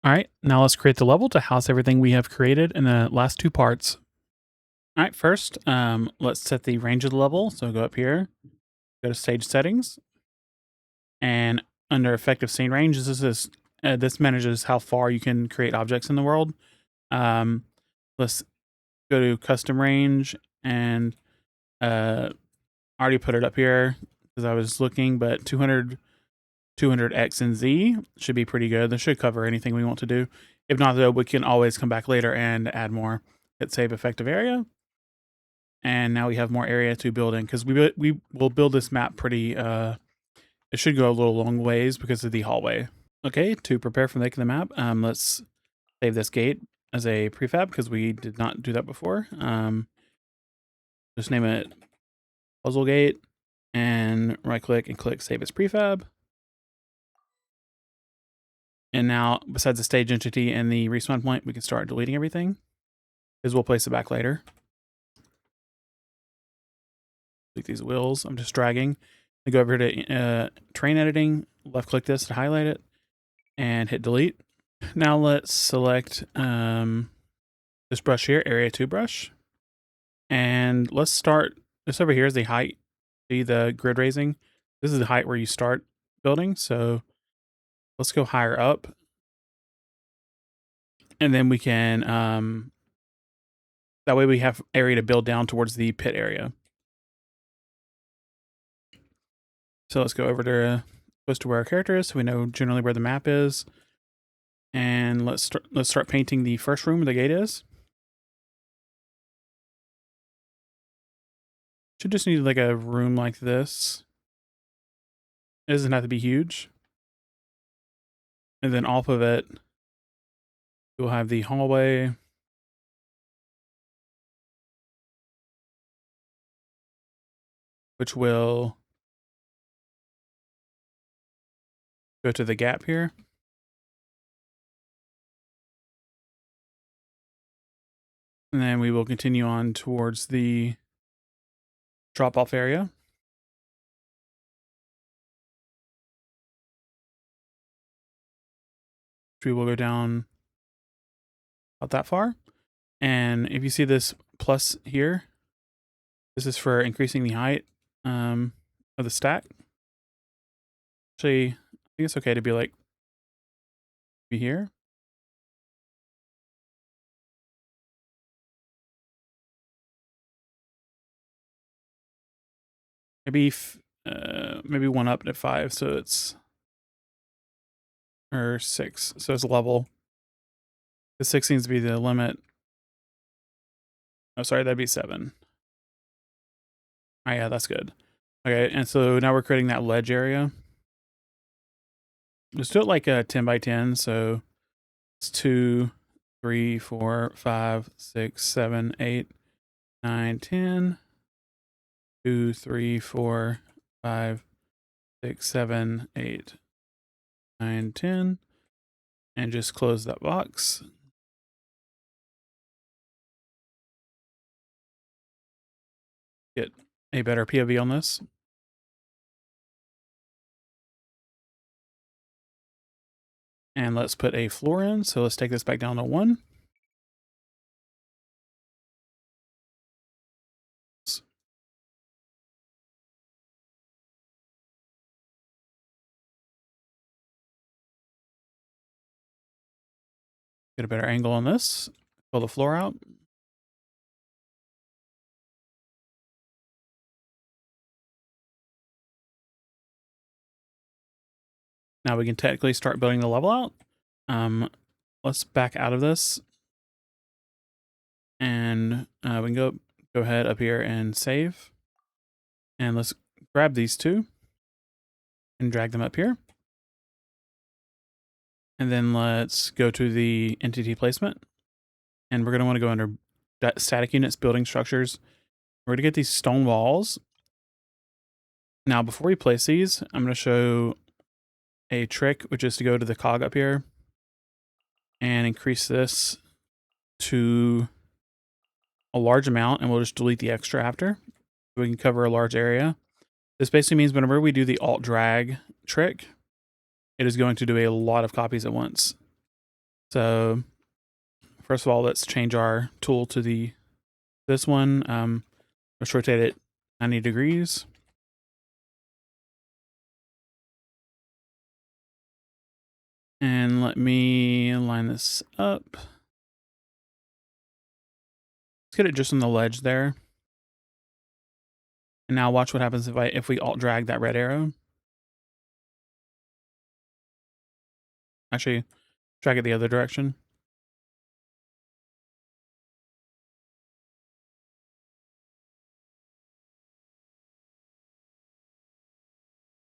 All right, now let's create the level to house everything we have created in the last two parts. All right, first, let's set the range of the level. So go up here, go to stage settings, and under effective scene range, this manages how far you can create objects in the world. Let's go to custom range, and I already put it up here because I was looking, but 200 X and Z should be pretty good. This should cover anything we want to do. If not, though, we can always come back later and add more. Hit save effective area. And now we have more area to build in because we will build this map pretty, it should go a little long ways because of the hallway. Okay, to prepare for making the map, let's save this gate as a prefab because we did not do that before. Just name it puzzle gate and right click and click save as prefab. And now, besides the stage entity and the respawn point, we can start deleting everything, because we'll place it back later. Delete these wheels. I'm just dragging. I go over to terrain editing, left click this to highlight it, and hit delete. Now let's select this brush here, Area 2 brush. And let's start, this over here is the height. See the grid raising? This is the height where you start building, so let's go higher up. And then we can, that way we have area to build down towards the pit area. So let's go over to close to where our character is, so we know generally where the map is. And let's start painting the first room where the gate is. Should just need like a room like this. It doesn't have to be huge. And then off of it, we'll have the hallway. Which will go to the gap here. And then we will continue on towards the drop-off area. We will go down about that far. And if you see this plus here, this is for increasing the height of the stack. Actually, I think it's okay to be like, be here. Maybe one up at 5, so it's, or 6, so it's level. The 6 seems to be the limit. Oh, sorry, that'd be 7. Oh yeah, that's good. Okay, and so now we're creating that ledge area. Let's do it like a 10 by 10, so it's 2, 3, 4, 5, 6, 7, 8, 9, 10. 2, 3, 4, 5, 6, 7, 8, 9, 10. And just close that box. Get a better POV on this. And let's put a floor in. So let's take this back down to 1. Get a better angle on this. Pull the floor out. Now we can technically start building the level out. Let's back out of this. And we can go ahead up here and save. And let's grab these two and drag them up here. And then let's go to the entity placement. And we're going to want to go under static units, building structures. We're going to get these stone walls. Now, before we place these, I'm going to show a trick, which is to go to the cog up here and increase this to a large amount, and we'll just delete the extra after. We can cover a large area. This basically means whenever we do the alt drag trick, it is going to do a lot of copies at once. So first of all, let's change our tool to this one. Let's rotate it 90 degrees. And let me line this up. Let's get it just on the ledge there. And now watch what happens if we alt drag that red arrow. Actually, drag it the other direction.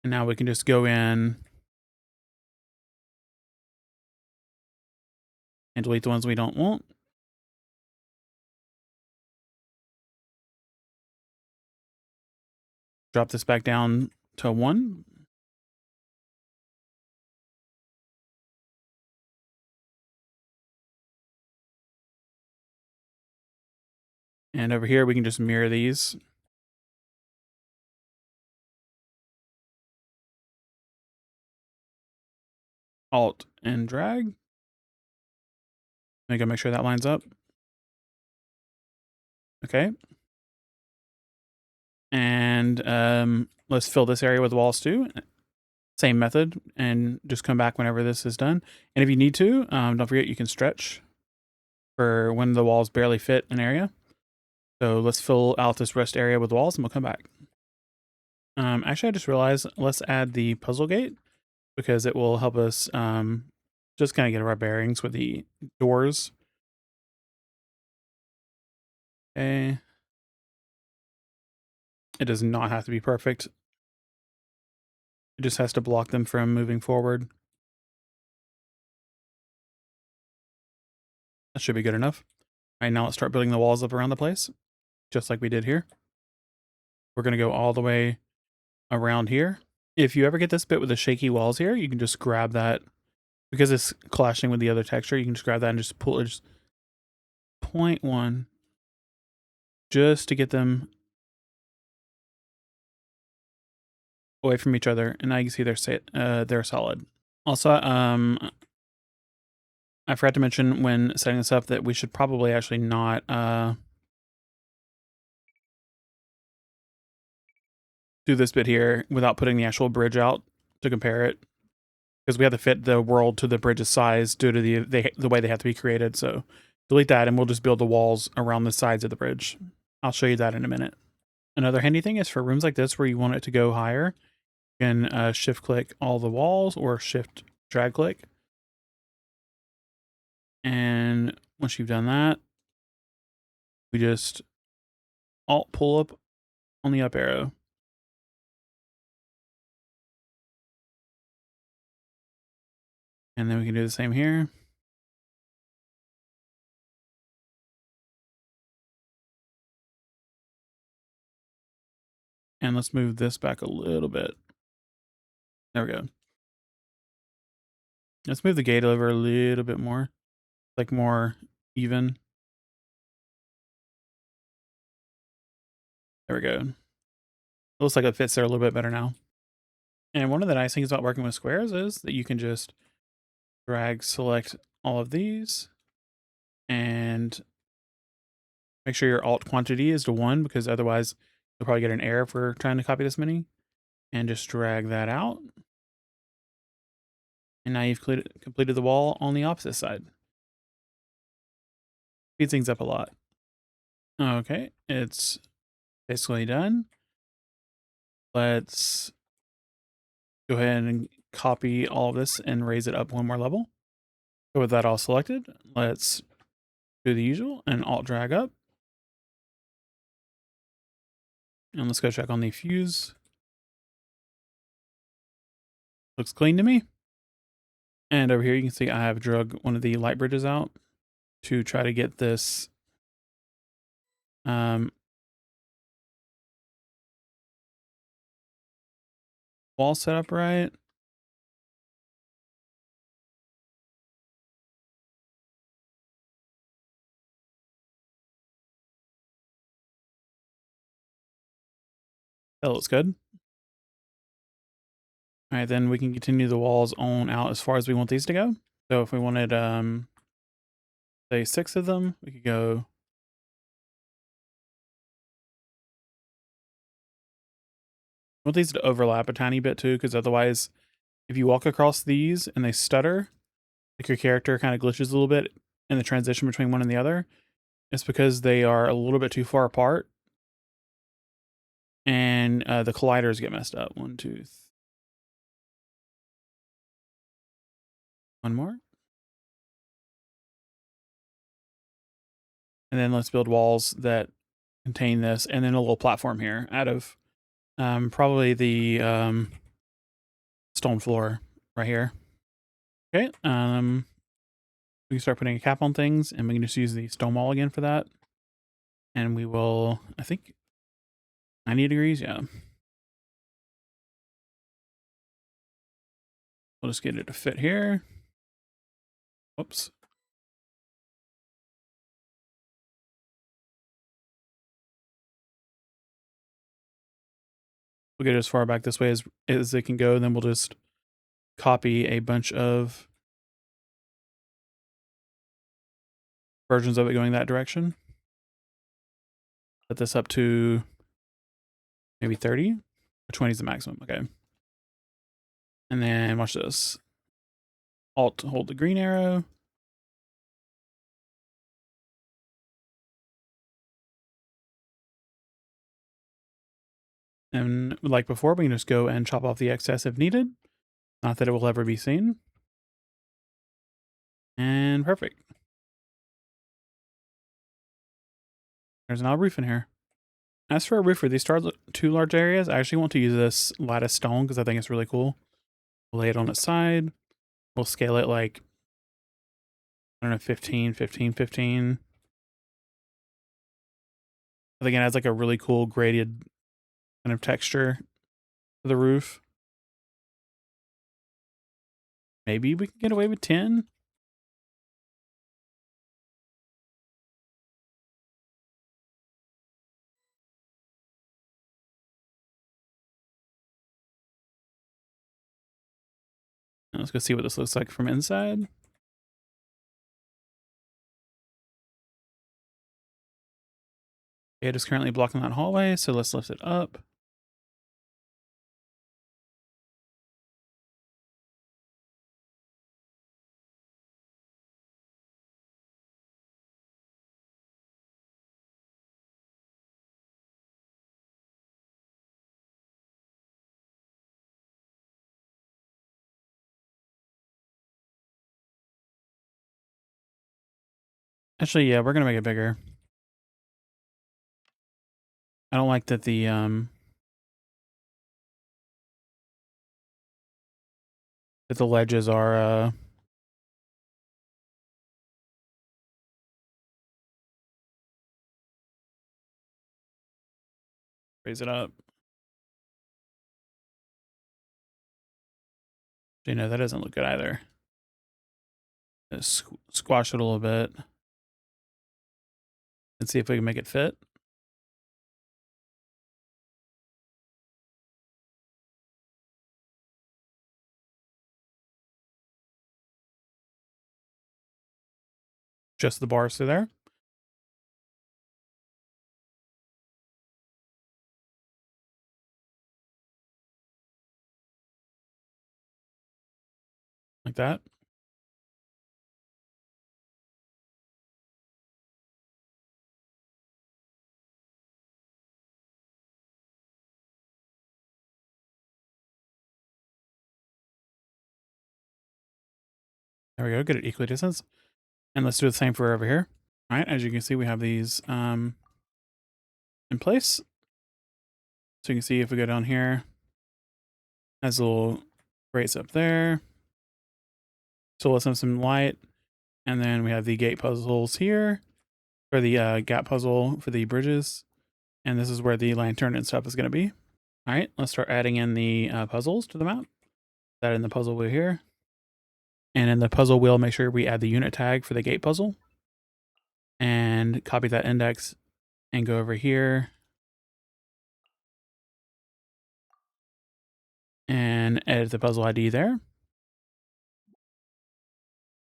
And now we can just go in and delete the ones we don't want. Drop this back down to 1. And over here, we can just mirror these. Alt and drag. I gotta make sure that lines up. Okay. And let's fill this area with walls too. Same method, and just come back whenever this is done. And if you need to, don't forget you can stretch for when the walls barely fit an area. So let's fill out this rest area with walls and we'll come back. Actually, I just realized, let's add the puzzle gate because it will help us just kind of get our bearings with the doors. Okay. It does not have to be perfect. It just has to block them from moving forward. That should be good enough. All right, now let's start building the walls up around the place, just like we did here. We're going to go all the way around here. If you ever get this bit with the shaky walls here, you can just grab that. Because it's clashing with the other texture, you can just grab that and just pull it, just 0.1, just to get them away from each other. And now you can see they're solid. Also, I forgot to mention when setting this up that we should probably actually not do this bit here without putting the actual bridge out to compare it, because we have to fit the world to the bridge's size due to the way they have to be created. So delete that and we'll just build the walls around the sides of the bridge. I'll show you that in a minute. Another handy thing is for rooms like this where you want it to go higher, you can shift click all the walls or shift drag click. And once you've done that, we just alt pull up on the up arrow. And then we can do the same here. And let's move this back a little bit. There we go. Let's move the gate over a little bit more, like more even. There we go. It looks like it fits there a little bit better now. And one of the nice things about working with squares is that you can just drag select all of these and make sure your alt quantity is to 1, because otherwise you'll probably get an error if we're trying to copy this many. And just drag that out. And now you've completed the wall on the opposite side. Speeds things up a lot. Okay, it's basically done. Let's go ahead and copy all of this and raise it up one more level. So with that all selected, let's do the usual and alt drag up. And let's go check on the fuse. Looks clean to me. And over here you can see I have drug one of the light bridges out to try to get this wall set up right. That looks good. All right, then we can continue the walls on out as far as we want these to go. So if we wanted say 6 of them. We could go. I want these to overlap a tiny bit too, because otherwise, if you walk across these and they stutter, like your character kind of glitches a little bit in the transition between one and the other, it's because they are a little bit too far apart, and the colliders get messed up. 1, 2, one more. And then let's build walls that contain this, and then a little platform here out of probably the stone floor right here. Okay, we can start putting a cap on things, and we can just use the stone wall again for that. And we will, I think, 90 degrees, yeah. We'll just get it to fit here. Whoops. We'll get it as far back this way as it can go, and then we'll just copy a bunch of versions of it going that direction. Set this up to maybe 30 or 20 is the maximum. Okay. And then watch this. Alt, hold the green arrow. And like before, we can just go and chop off the excess if needed. Not that it will ever be seen. And perfect. There's now a roof in here. As for a roof for these two large areas, I actually want to use this lattice stone because I think it's really cool. We'll lay it on its side. We'll scale it like, I don't know, 15, 15, 15. I think it adds like a really cool graded kind of texture to the roof. Maybe we can get away with 10. Let's go see what this looks like from inside. It is currently blocking that hallway, so let's lift it up. Actually, yeah, we're gonna make it bigger. I don't like that the ledges are raise it up. You know, that doesn't look good either. Just squash it a little bit and see if we can make it fit. Just the bars through there. Like that. There we go, get it equidistant. And let's do the same for over here. All right, as you can see, we have these in place. So you can see if we go down here, has little grates up there. So let's have some light. And then we have the gate puzzles here, or the gap puzzle for the bridges. And this is where the lantern and stuff is going to be. All right, let's start adding in the puzzles to the map. That in the puzzle wheel here. And in the puzzle wheel, make sure we add the unit tag for the gate puzzle. And copy that index and go over here. And edit the puzzle ID there.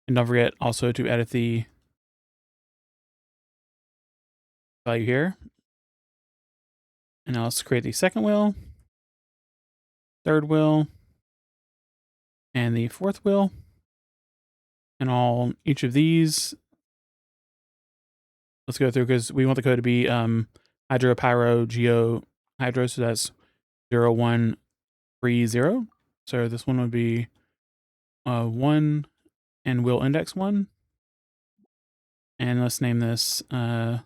And don't forget also to edit the value here. And now let's create the second wheel, third wheel, and the fourth wheel. And all each of these, let's go through because we want the code to be hydro, pyro, geo, hydro. So that's 0, 1, 3, 0. So this one would be 1 and wheel index 1. And let's name this second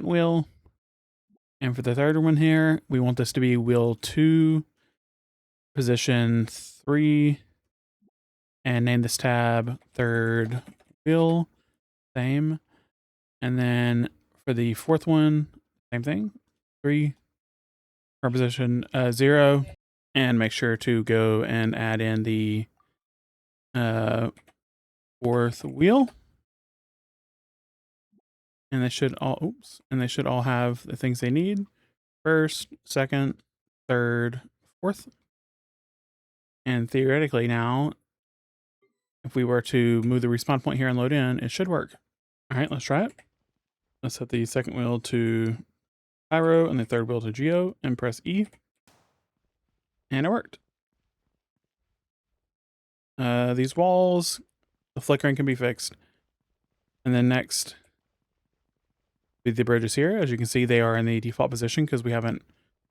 wheel. And for the third one here, we want this to be wheel 2, position 3, and name this tab third wheel, same. And then for the fourth one, same thing, 3, for position 0, and make sure to go and add in the fourth wheel. And they should all have the things they need. First, second, third, fourth. And theoretically now, if we were to move the respawn point here and load in, it should work. All right, let's try it. Let's set the second wheel to pyro and the third wheel to geo and press E. And it worked. These walls, the flickering can be fixed. And then next, with the bridges here, as you can see, they are in the default position because we haven't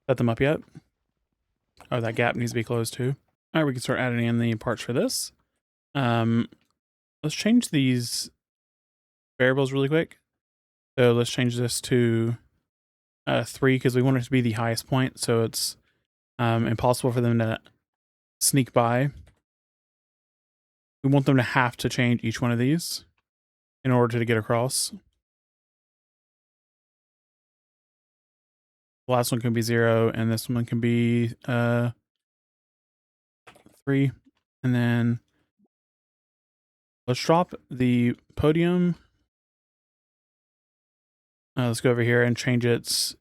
set them up yet. Oh, that gap needs to be closed too. All right, we can start adding in the parts for this. Let's change these variables really quick. So let's change this to 3 because we want it to be the highest point. So it's impossible for them to sneak by. We want them to have to change each one of these in order to get across. The last one can be 0 and this one can be 3. And then let's drop the podium. Let's go over here and change its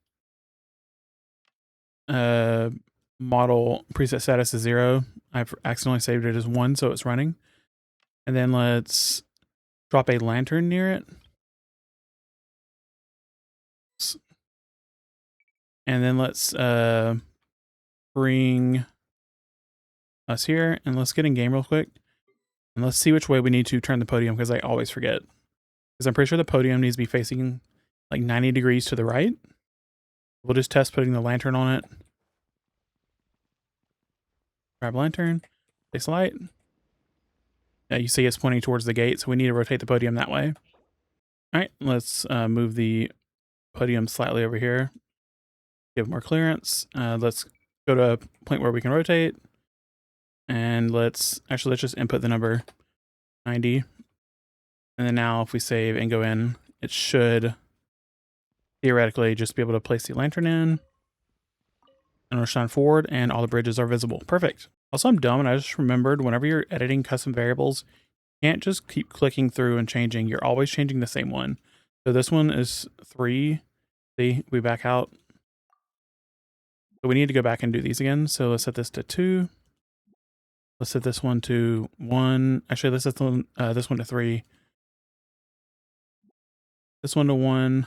model preset status to 0. I've accidentally saved it as 1, so it's running. And then let's drop a lantern near it. And then let's bring us here and let's get in game real quick. And let's see which way we need to turn the podium because I always forget. Because I'm pretty sure the podium needs to be facing like 90 degrees to the right. We'll just test putting the lantern on it. Grab lantern, place light. Yeah, you see it's pointing towards the gate, so we need to rotate the podium that way. All right, let's move the podium slightly over here. Give more clearance. Let's go to a point where we can rotate. And let's just input the number 90. And then now if we save and go in, it should theoretically just be able to place the lantern in. And we'll shine forward and all the bridges are visible. Perfect. Also, I'm dumb and I just remembered whenever you're editing custom variables, you can't just keep clicking through and changing. You're always changing the same one. So this one is 3. See, we back out. So we need to go back and do these again. So let's set this to 2. Let's set this one to 1. Actually, let's set this one to 3. This one to 1.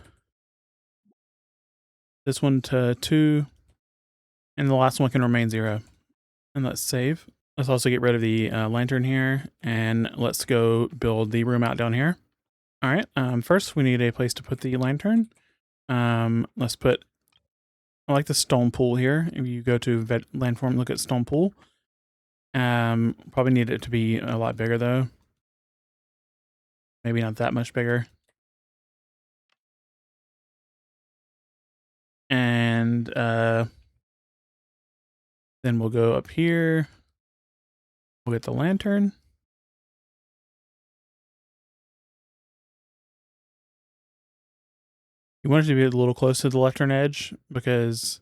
This one to 2. And the last one can remain 0. And let's save. Let's also get rid of the lantern here. And let's go build the room out down here. All right. First, we need a place to put the lantern. Let's put... I like the stone pool here. If you go to landform, look at stone pool. Probably need it to be a lot bigger though. Maybe not that much bigger. And then we'll go up here. We'll get the lantern. You want it to be a little close to the left turn edge because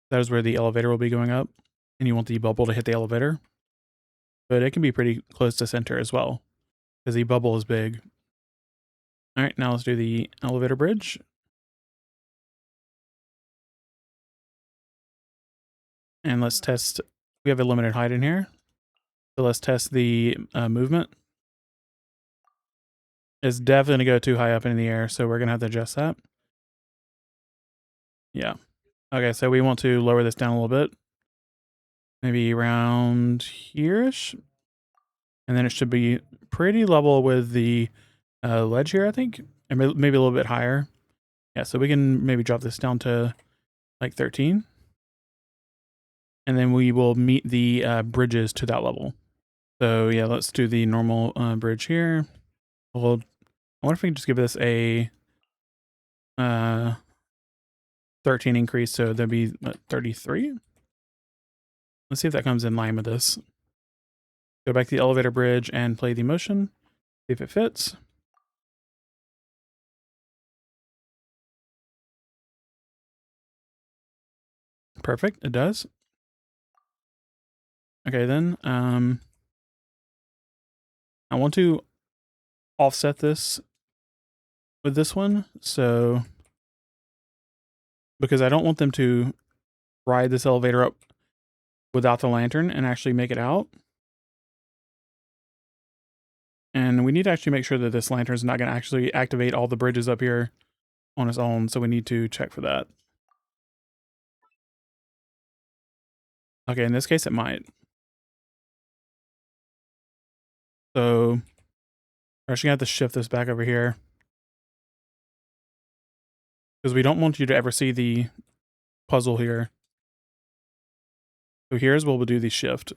that is where the elevator will be going up. And you want the bubble to hit the elevator. But it can be pretty close to center as well because the bubble is big. All right, now let's do the elevator bridge. And let's test. We have a limited height in here. So let's test the movement. It's definitely going to go too high up in the air, so we're going to have to adjust that. Yeah. Okay, so we want to lower this down a little bit. Maybe around here-ish. And then it should be pretty level with the ledge here, I think. And maybe a little bit higher. Yeah, so we can maybe drop this down to like 13. And then we will meet the bridges to that level. So yeah, let's do the normal bridge here. Well, I wonder if we can just give this a 13 increase, so that'd be 33. Let's see if that comes in line with this. Go back to the elevator bridge and play the motion. See if it fits. Perfect, it does. Okay, then I want to offset this with this one, so because I don't want them to ride this elevator up without the lantern and actually make it out. And we need to actually make sure that this lantern is not going to actually activate all the bridges up here on its own, so we need to check for that. Okay, in this case it might. So we're actually going to have to shift this back over here, because we don't want you to ever see the puzzle here. So here's where we'll do the shift.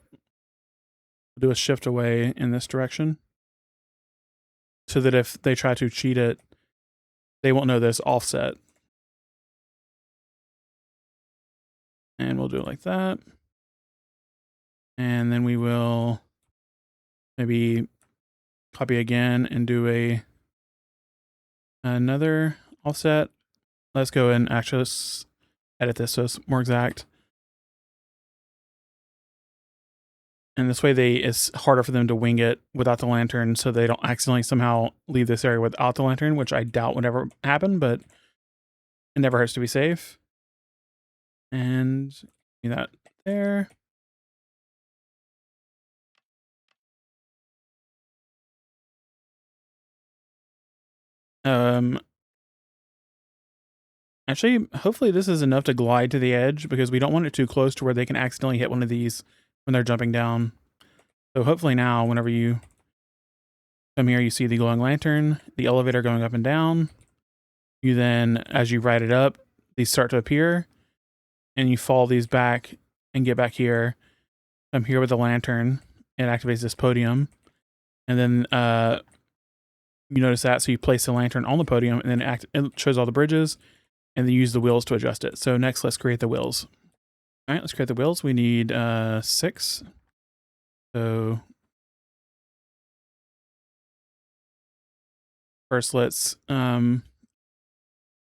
We'll do a shift away in this direction, so that if they try to cheat it, they won't know this offset. And we'll do it like that. And then we will maybe copy again and do another offset. Let's go and actually let's edit this so it's more exact. And this way it's harder for them to wing it without the lantern, so they don't accidentally somehow leave this area without the lantern, which I doubt would ever happen, but it never hurts to be safe. And do that there. Actually, hopefully this is enough to glide to the edge, because we don't want it too close to where they can accidentally hit one of these when they're jumping down. So hopefully now, whenever you come here, you see the glowing lantern, the elevator going up and down. You then, as you ride it up, these start to appear, and you follow these back and get back here. Come here with the lantern. It activates this podium. And then you notice that, so you place the lantern on the podium, and then it shows all the bridges, and then use the wheels to adjust it. So next, let's create the wheels. All right, let's create the wheels. We need 6. So first, let's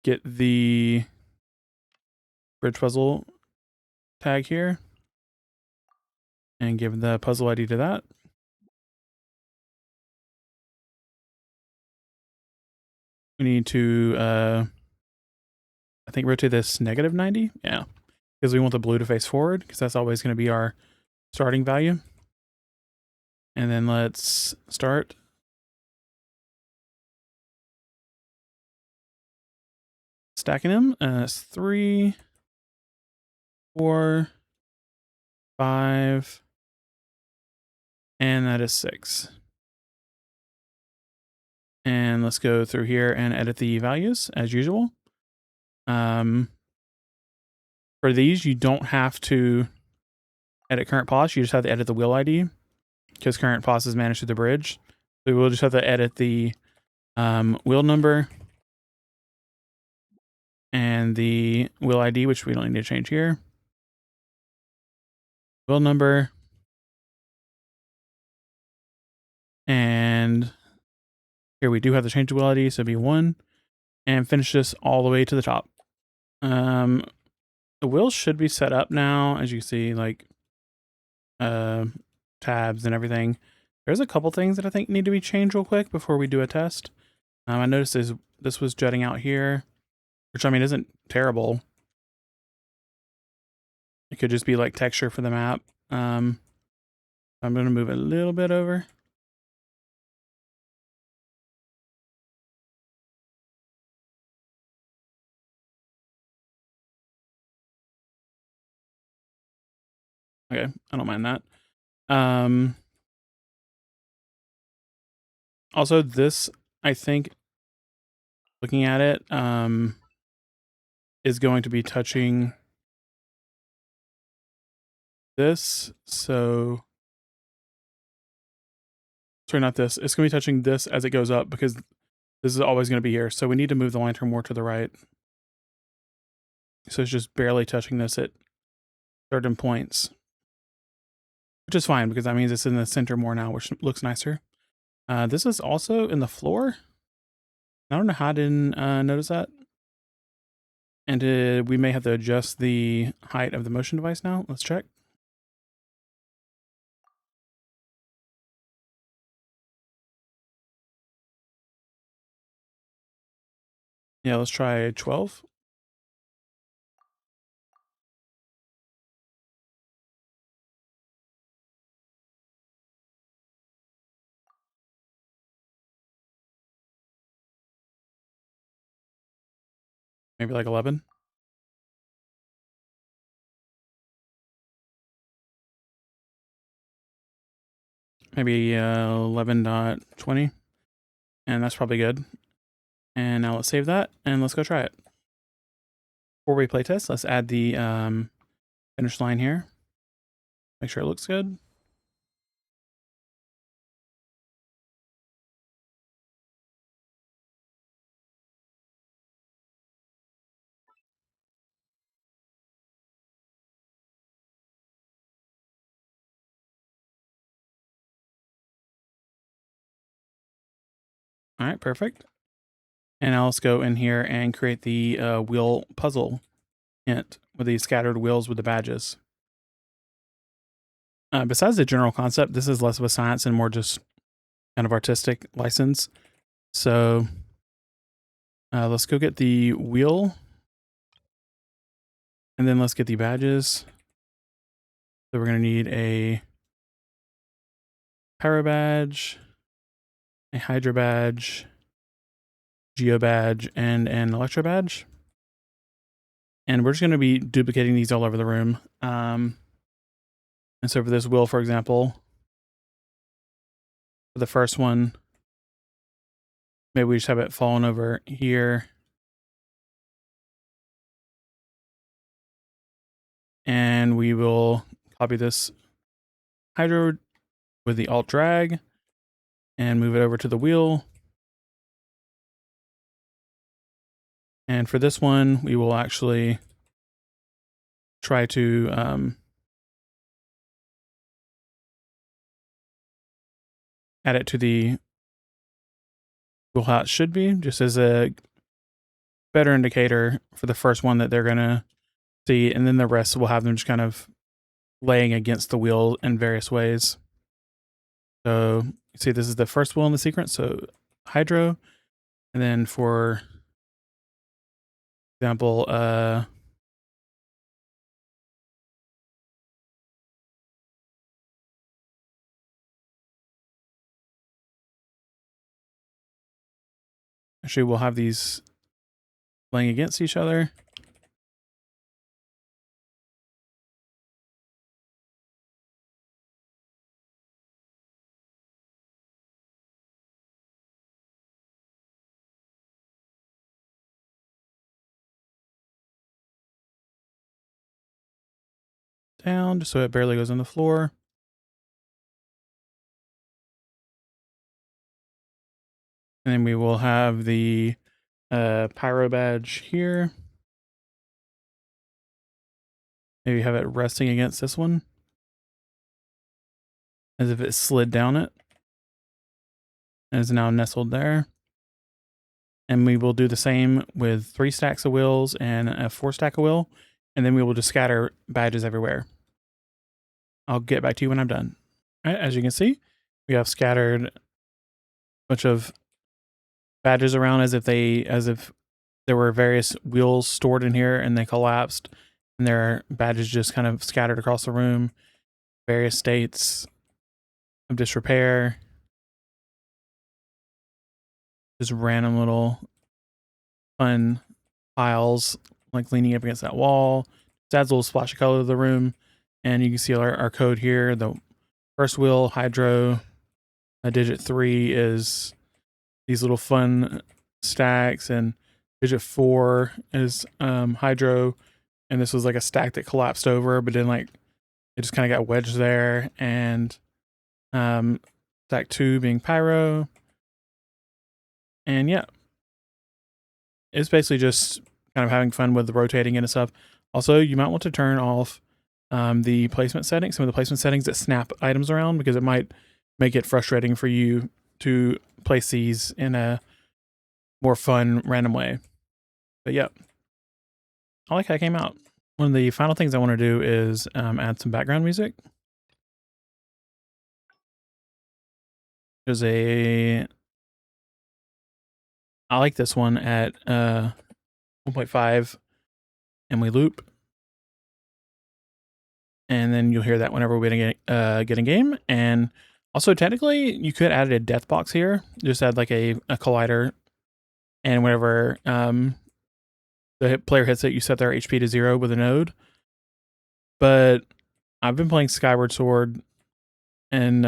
get the bridge puzzle tag here and give the puzzle ID to that. We need to, I think, rotate this -90. Yeah, because we want the blue to face forward, because that's always going to be our starting value. And then let's start. Stacking them. It's 3, 4, 5, and that is 6. And let's go through here and edit the values as usual. For these, you don't have to edit current pos. You just have to edit the wheel ID, because current pos is managed through the bridge. So we'll just have to edit the wheel number and the wheel ID, which we don't need to change here. Wheel number. And here we do have to change the wheel ID, so it'll be 1. And finish this all the way to the top. The wheels should be set up now, as you see, like tabs and everything. There's a couple things that I think need to be changed real quick before we do a test. I noticed this was jutting out here, which I mean isn't terrible. It could just be like texture for the map. I'm going to move it a little bit over. Okay, I don't mind that. Um, also, this, I think, looking at it, is going to be touching this. So, sorry, not this. It's going to be touching this as it goes up because this is always going to be here. So we need to move the lantern more to the right. So it's just barely touching this at certain points, which is fine because that means it's in the center more now, which looks nicer. This is also in the floor. I don't know how I didn't notice that. And we may have to adjust the height of the motion device now. Let's check. Yeah, let's try 12. Maybe like 11. Maybe 11.20. And that's probably good. And now let's save that and let's go try it. Before we play test, let's add the finish line here. Make sure it looks good. All right, perfect. And now let's go in here and create the wheel puzzle hint with these scattered wheels with the badges. Besides the general concept, this is less of a science and more just kind of artistic license. So let's go get the wheel. And then let's get the badges. So we're going to need a pyro badge, a hydra badge, geo badge, and an electro badge. And we're just going to be duplicating these all over the room. And so for this wheel, for example, for the first one, maybe we just have it falling over here. And we will copy this hydro with the alt drag and move it over to the wheel. And for this one, we will actually try to add it to the wheel how it should be, just as a better indicator for the first one that they're going to see. And then the rest will have them just kind of laying against the wheel in various ways. So you see, this is the first wheel in the sequence. So hydro. And then for example, actually we'll have these laying against each other. Down just so it barely goes on the floor. And then we will have the pyro badge here. Maybe have it resting against this one, as if it slid down it. And is now nestled there. And we will do the same with 3 stacks of wheels and a 4 stack of wheel. And then we will just scatter badges everywhere. I'll get back to you when I'm done. All right, as you can see, we have scattered a bunch of badges around as if there were various wheels stored in here and they collapsed. And there are badges just kind of scattered across the room, various states of disrepair. Just random little fun piles like leaning up against that wall. Just adds a little splash of color to the room. And you can see our code here. The first wheel, hydro, digit 3 is these little fun stacks, and digit 4 is hydro, and this was like a stack that collapsed over, but then like it just kind of got wedged there. And stack 2 being pyro. And yeah, it's basically just kind of having fun with the rotating and stuff. Also, you might want to turn off the placement settings, some of the placement settings that snap items around, because it might make it frustrating for you to place these in a more fun, random way. But yeah, I like how it came out. One of the final things I want to do is add some background music. There's I like this one at 1.5, and we loop. And then you'll hear that whenever we get in game. And also, technically, you could add a death box here. Just add like a collider. And whenever the player hits it, you set their HP to 0 with a node. But I've been playing Skyward Sword and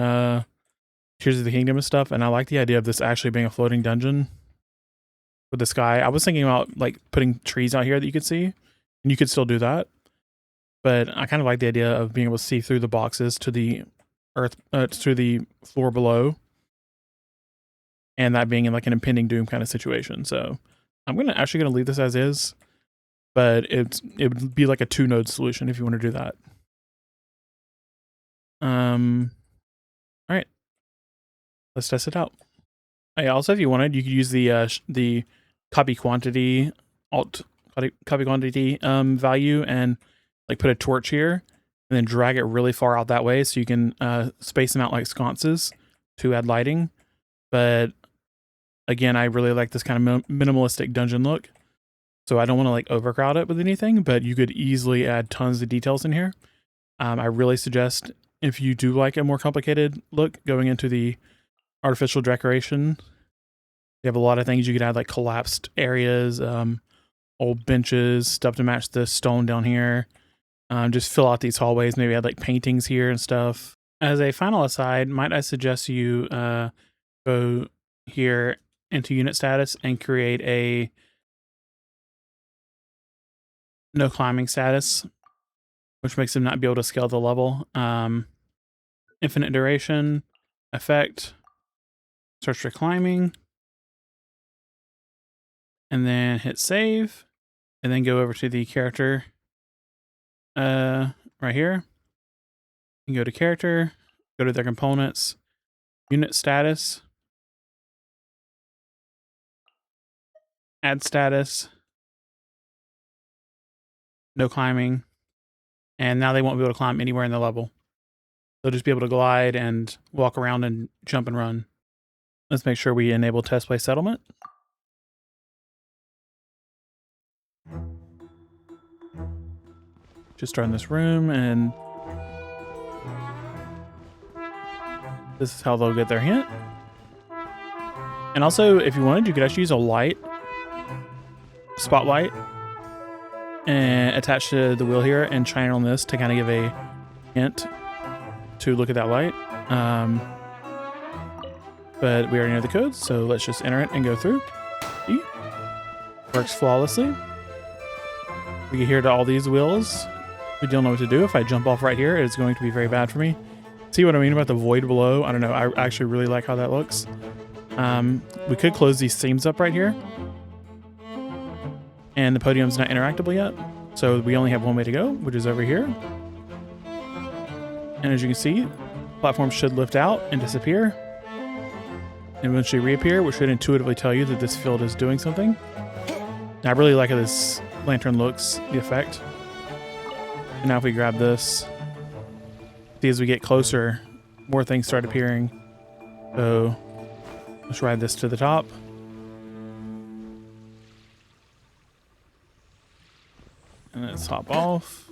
Tears of the Kingdom and stuff, and I like the idea of this actually being a floating dungeon with the sky. I was thinking about like putting trees out here that you could see, and you could still do that. But I kind of like the idea of being able to see through the boxes to the earth, to the floor below, and that being in like an impending doom kind of situation. So I'm actually gonna leave this as is, but it would be like a 2-node solution if you want to do that. All right, let's test it out. Also, if you wanted, you could use the copy quantity value and like put a torch here and then drag it really far out that way, so you can space them out like sconces to add lighting. But again, I really like this kind of minimalistic dungeon look, so I don't want to like overcrowd it with anything, but you could easily add tons of details in here. I really suggest, if you do like a more complicated look, going into the artificial decoration. You have a lot of things you could add, like collapsed areas, old benches, stuff to match the stone down here. Just fill out these hallways, maybe add like paintings here and stuff. As a final aside, might I suggest you go here into unit status and create a no climbing status, which makes them not be able to scale the level. Infinite duration, effect, search for climbing, and then hit save, and then go over to the character right here. You go to character, go to their components, unit status, add status, no climbing, and now they won't be able to climb anywhere in the level. They'll just be able to glide and walk around and jump and run. Let's make sure we enable test play settlement. Just start in this room, and this is how they'll get their hint. And also, if you wanted, you could actually use a light, spotlight, and attach to the wheel here and shine it on this to kind of give a hint to look at that light. But we already know the code, so let's just enter it and go through. See? Works flawlessly. We get here to all these wheels. We don't know what to do. If I jump off right here, it's going to be very bad for me. See what I mean about the void below? I don't know. I actually really like how that looks. We could close these seams up right here. And the podium's not interactable yet. So we only have one way to go, which is over here. And as you can see, platforms should lift out and disappear, and eventually reappear, which should intuitively tell you that this field is doing something. And I really like how this lantern looks, the effect. And now if we grab this, see, as we get closer, more things start appearing. So let's ride this to the top. And let's hop off.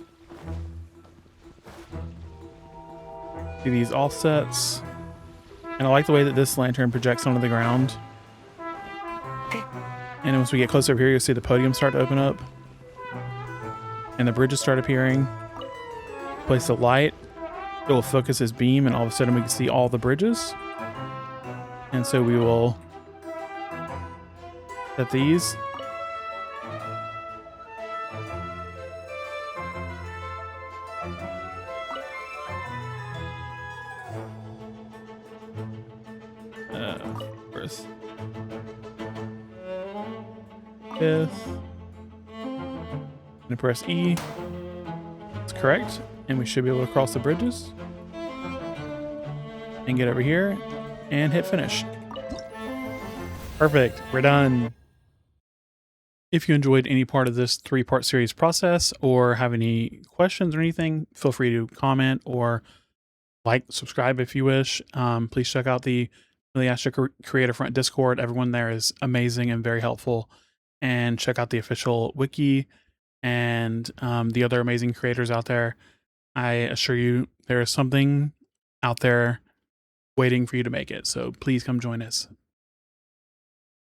See these offsets. And I like the way that this lantern projects onto the ground. And once we get closer up here, you'll see the podium start to open up. And the bridges start appearing. place the light, it will focus his beam, and all of a sudden we can see all the bridges. And so we will set these. First. Fifth. And press E. That's correct. And we should be able to cross the bridges. And get over here and hit finish. Perfect. We're done. If you enjoyed any part of this 3-part series process or have any questions or anything, feel free to comment or subscribe if you wish. Please check out the Shaky Creator Front Discord. Everyone there is amazing and very helpful. And check out the official wiki and the other amazing creators out there. I assure you there is something out there waiting for you to make it. So please come join us.